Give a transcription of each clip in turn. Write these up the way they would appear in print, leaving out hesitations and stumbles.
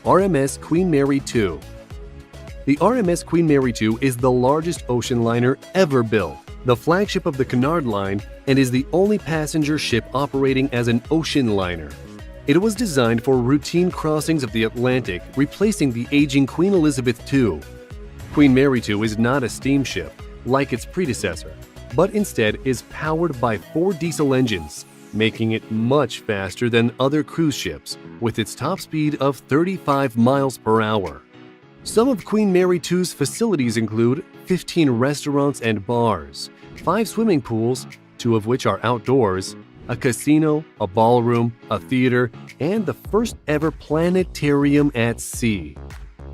RMS Queen Mary 2. The RMS Queen Mary 2 is the largest ocean liner ever built, the flagship of the Cunard Line, and is the only passenger ship operating as an ocean liner. It was designed for routine crossings of the Atlantic, replacing the aging Queen Elizabeth II. Queen Mary 2 is not a steamship, like its predecessor, but instead is powered by 4 diesel engines, making it much faster than other cruise ships, with its top speed of 35 miles per hour. Some of Queen Mary 2's facilities include 15 restaurants and bars, 5 swimming pools, 2 of which are outdoors, a casino, a ballroom, a theater, and the first ever planetarium at sea.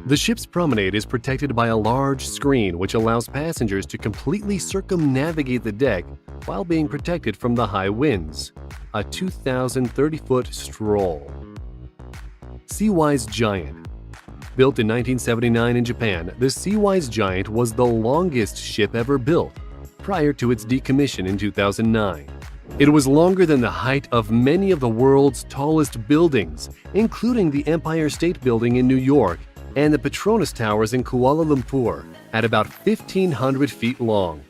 The ship's promenade is protected by a large screen which allows passengers to completely circumnavigate the deck while being protected from the high winds. A 2,030-foot stroll. Seawise Giant. Built in 1979 in Japan, the Seawise Giant was the longest ship ever built, prior to its decommission in 2009. It was longer than the height of many of the world's tallest buildings, including the Empire State Building in New York and the Petronas Towers in Kuala Lumpur, at about 1,500 feet long.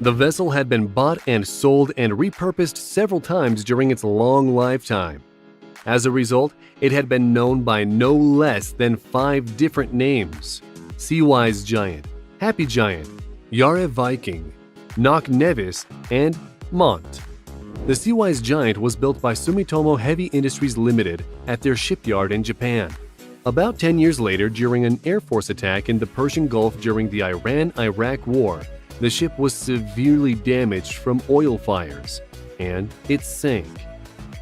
The vessel had been bought and sold and repurposed several times during its long lifetime. As a result, it had been known by no less than 5 different names: Seawise Giant, Happy Giant, Yare Viking, Knock Nevis, and Mont. The Seawise Giant was built by Sumitomo Heavy Industries Limited at their shipyard in Japan. About 10 years later, during an Air Force attack in the Persian Gulf during the Iran-Iraq War, the ship was severely damaged from oil fires, and it sank.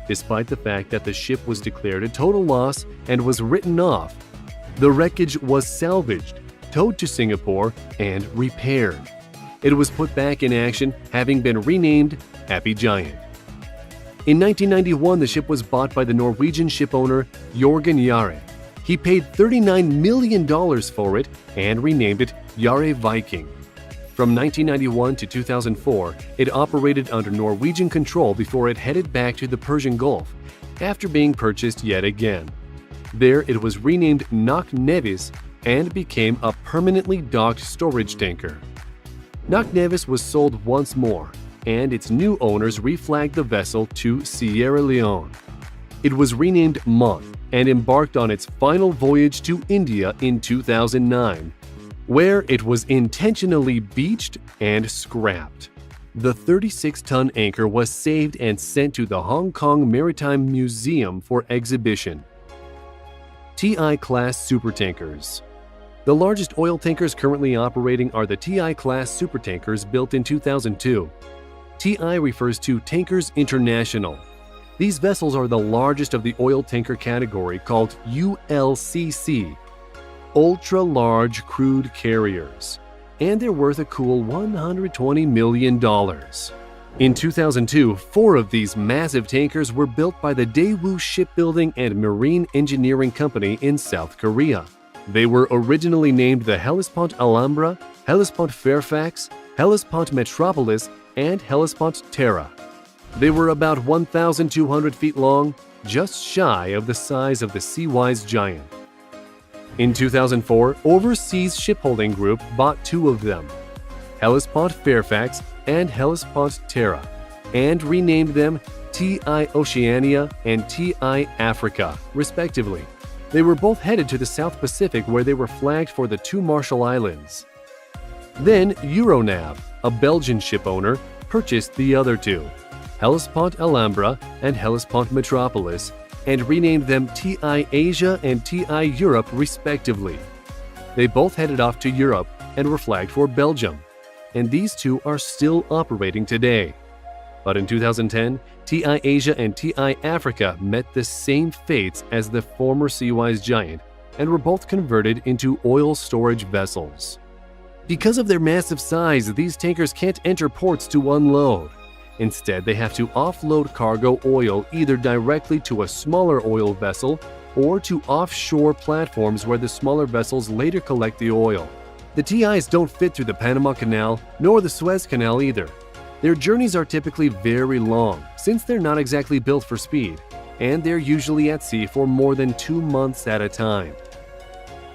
Despite the fact that the ship was declared a total loss and was written off, the wreckage was salvaged, towed to Singapore, and repaired. It was put back in action, having been renamed Happy Giant. In 1991, the ship was bought by the Norwegian shipowner Jørgen Yare. He paid $39 million for it and renamed it Yare Viking. From 1991 to 2004, it operated under Norwegian control before it headed back to the Persian Gulf, after being purchased yet again. There it was renamed Knock Nevis and became a permanently docked storage tanker. Knock Nevis was sold once more, and its new owners reflagged the vessel to Sierra Leone. It was renamed Mont and embarked on its final voyage to India in 2009, where it was intentionally beached and scrapped. The 36-ton anchor was saved and sent to the Hong Kong Maritime Museum for exhibition. TI-class supertankers. The largest oil tankers currently operating are the TI-class supertankers built in 2002. TI refers to Tankers International. These vessels are the largest of the oil tanker category, called ULCC, ultra-large crude carriers, and they're worth a cool $120 million. In 2002, 4 of these massive tankers were built by the Daewoo Shipbuilding and Marine Engineering Company in South Korea. They were originally named the Hellespont Alhambra, Hellespont Fairfax, Hellespont Metropolis, and Hellespont Terra. They were about 1,200 feet long, just shy of the size of the Seawise Giant. In 2004, Overseas Shipholding Group bought 2 of them, Hellespont Fairfax and Hellespont Terra, and renamed them TI Oceania and TI Africa, respectively. They were both headed to the South Pacific, where they were flagged for the 2 Marshall Islands. Then Euronav, a Belgian shipowner, purchased the other 2, Hellespont Alhambra and Hellespont Metropolis, and renamed them TI Asia and TI Europe, respectively. They both headed off to Europe and were flagged for Belgium, and these 2 are still operating today. But in 2010, TI Asia and TI Africa met the same fates as the former Seawise Giant and were both converted into oil storage vessels. Because of their massive size, these tankers can't enter ports to unload. Instead, they have to offload cargo oil either directly to a smaller oil vessel or to offshore platforms where the smaller vessels later collect the oil. The TIs don't fit through the Panama Canal nor the Suez Canal either. Their journeys are typically very long, since they're not exactly built for speed, and they're usually at sea for more than 2 months at a time.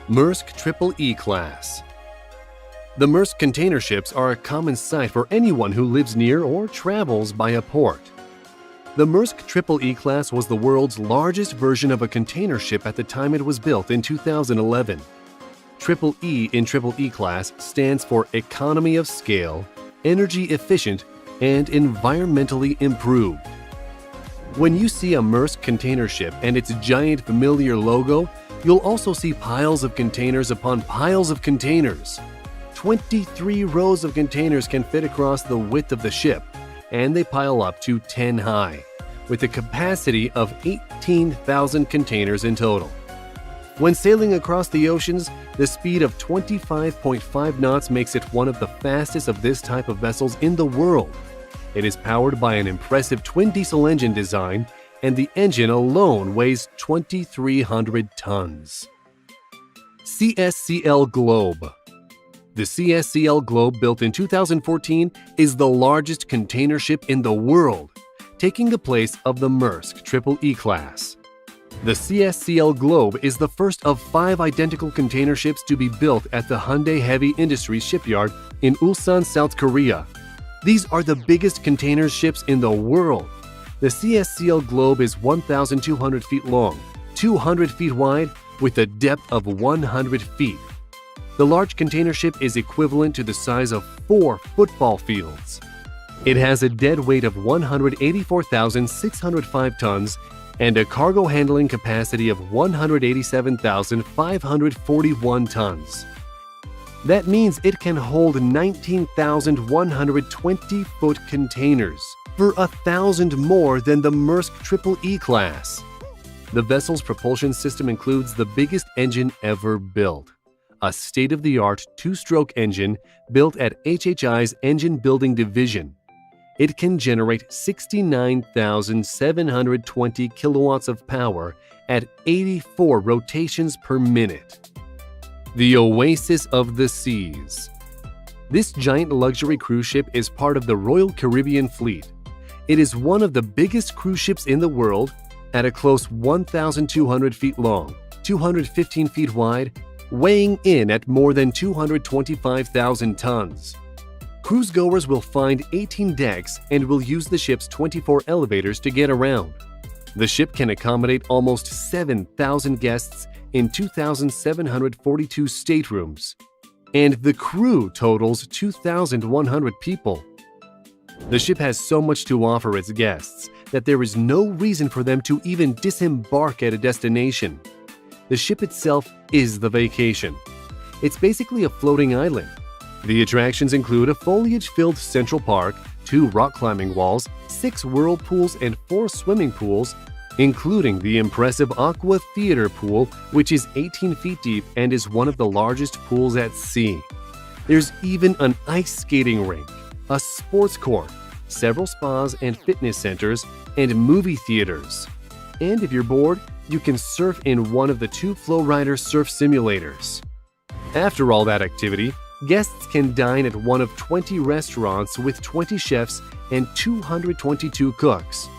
Merce Triple E Class. The Merce container ships are a common sight for anyone who lives near or travels by a port. The Merce Triple E Class was the world's largest version of a container ship at the time it was built in 2011. Triple E in Triple E Class stands for economy of scale, energy efficient, and environmentally improved. When you see a Merce container ship and its giant familiar logo, you'll also see piles of containers upon piles of containers. 23 rows of containers can fit across the width of the ship, and they pile up to 10 high, with a capacity of 18,000 containers in total. When sailing across the oceans, the speed of 25.5 knots makes it one of the fastest of this type of vessels in the world. It is powered by an impressive twin diesel engine design, and the engine alone weighs 2,300 tons. CSCL Globe. The CSCL Globe, built in 2014, is the largest container ship in the world, taking the place of the Merce Triple E Class. The CSCL Globe is the first of 5 identical container ships to be built at the Hyundai Heavy Industries shipyard in Ulsan, South Korea. These are the biggest container ships in the world. The CSCL Globe is 1,200 feet long, 200 feet wide, with a depth of 100 feet. The large container ship is equivalent to the size of 4 football fields. It has a dead weight of 184,605 tons and a cargo handling capacity of 187,541 tons. That means it can hold 19,120-foot containers, for 1,000 more than the Merce Triple E Class. The vessel's propulsion system includes the biggest engine ever built, a state-of-the-art 2-stroke engine built at HHI's Engine Building Division. It can generate 69,720 kilowatts of power at 84 rotations per minute. The Oasis of the Seas. This giant luxury cruise ship is part of the Royal Caribbean Fleet. It is one of the biggest cruise ships in the world, at a close 1,200 feet long, 215 feet wide, weighing in at more than 225,000 tons. Cruisegoers will find 18 decks and will use the ship's 24 elevators to get around. The ship can accommodate almost 7,000 guests in 2,742 staterooms, and the crew totals 2,100 people. The ship has so much to offer its guests that there is no reason for them to even disembark at a destination. The ship itself is the vacation. It's basically a floating island. The attractions include a foliage-filled Central Park, 2 rock climbing walls, 6 whirlpools, and 4 swimming pools, including the impressive Aqua Theater pool, which is 18 feet deep and is one of the largest pools at sea. There's even an ice skating rink, a sports court, several spas and fitness centers, and movie theaters. And if you're bored, you can surf in one of the 2 Flowrider surf simulators. After all that activity, guests can dine at one of 20 restaurants with 20 chefs and 222 cooks.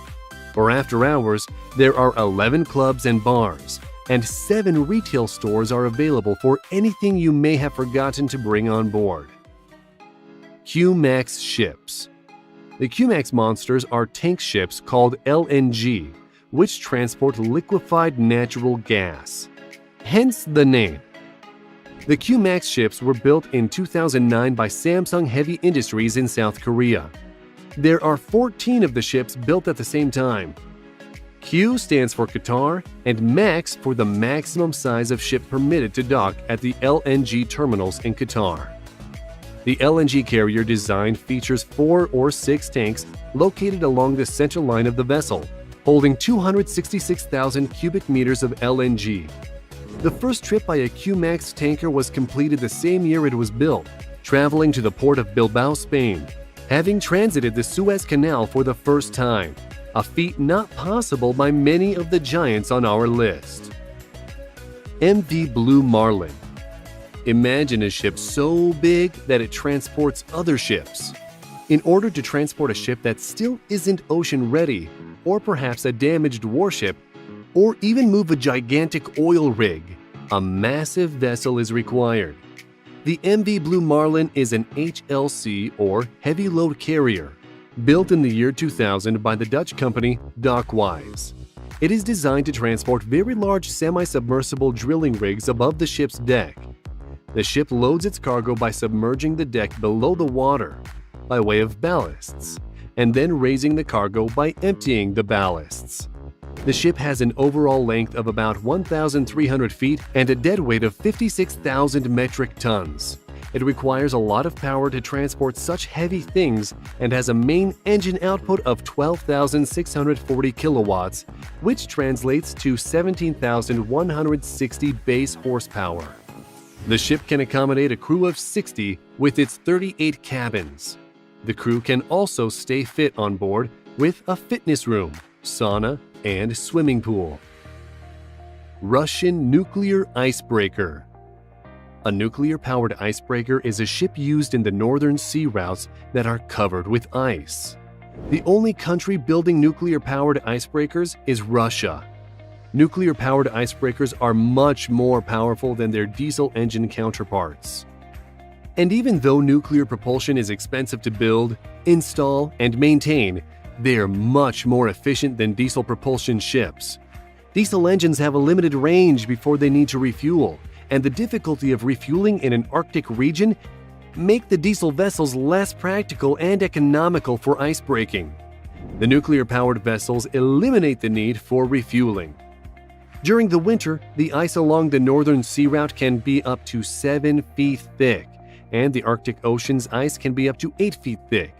For after hours, there are 11 clubs and bars, and 7 retail stores are available for anything you may have forgotten to bring on board. QMAX ships. The QMAX monsters are tank ships called LNG, which transport liquefied natural gas. Hence the name. The QMAX ships were built in 2009 by Samsung Heavy Industries in South Korea. There are 14 of the ships built at the same time. Q stands for Qatar, and MAX for the maximum size of ship permitted to dock at the LNG terminals in Qatar. The LNG carrier design features 4 or 6 tanks located along the central line of the vessel, holding 266,000 cubic meters of LNG. The first trip by a QMAX tanker was completed the same year it was built, traveling to the port of Bilbao, Spain, having transited the Suez Canal for the first time, a feat not possible by many of the giants on our list. MV Blue Marlin. Imagine a ship so big that it transports other ships. In order to transport a ship that still isn't ocean-ready, or perhaps a damaged warship, or even move a gigantic oil rig, A massive vessel is required. The MV Blue Marlin is an HLC or heavy load carrier, built in the year 2000 by the Dutch company Seawise. It is designed to transport very large semi-submersible drilling rigs above the ship's deck. The ship loads its cargo by submerging the deck below the water by way of ballasts, and then raising the cargo by emptying the ballasts. The ship has an overall length of about 1,300 feet and a dead weight of 56,000 metric tons. It requires a lot of power to transport such heavy things and has a main engine output of 12,640 kilowatts, which translates to 17,160 base horsepower. The ship can accommodate a crew of 60 with its 38 cabins. The crew can also stay fit on board with a fitness room, sauna, and swimming pool. Russian nuclear icebreaker. A nuclear-powered icebreaker is a ship used in the northern sea routes that are covered with ice. The only country building nuclear-powered icebreakers is Russia. Nuclear-powered icebreakers are much more powerful than their diesel engine counterparts. And even though nuclear propulsion is expensive to build, install, and maintain, they are much more efficient than diesel propulsion ships. Diesel engines have a limited range before they need to refuel, and the difficulty of refueling in an Arctic region make the diesel vessels less practical and economical for icebreaking. The nuclear-powered vessels eliminate the need for refueling. During the winter, the ice along the northern sea route can be up to 7 feet thick, and the Arctic Ocean's ice can be up to 8 feet thick.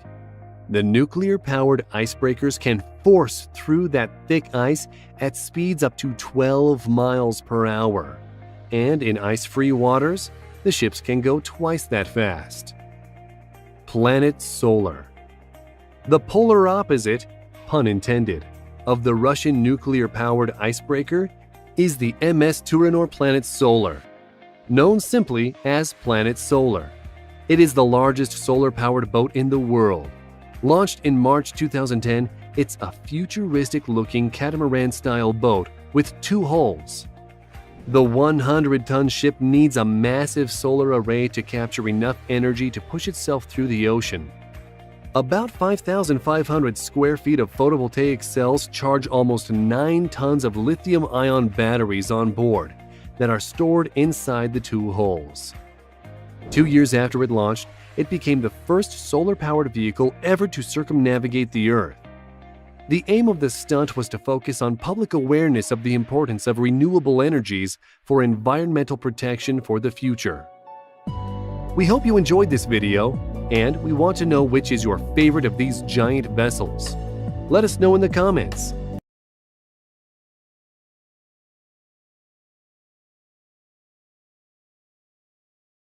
The nuclear-powered icebreakers can force through that thick ice at speeds up to 12 miles per hour. And in ice-free waters, the ships can go twice that fast. Planet Solar. The polar opposite, pun intended, of the Russian nuclear-powered icebreaker is the MS Turanor Planet Solar, known simply as Planet Solar. It is the largest solar-powered boat in the world. Launched in March 2010, it's a futuristic-looking catamaran-style boat with 2 hulls. The 100-ton ship needs a massive solar array to capture enough energy to push itself through the ocean. About 5,500 square feet of photovoltaic cells charge almost 9 tons of lithium-ion batteries on board that are stored inside the 2 hulls. 2 years after it launched, it became the first solar-powered vehicle ever to circumnavigate the Earth. The aim of the stunt was to focus on public awareness of the importance of renewable energies for environmental protection for the future. We hope you enjoyed this video, and we want to know which is your favorite of these giant vessels. Let us know in the comments.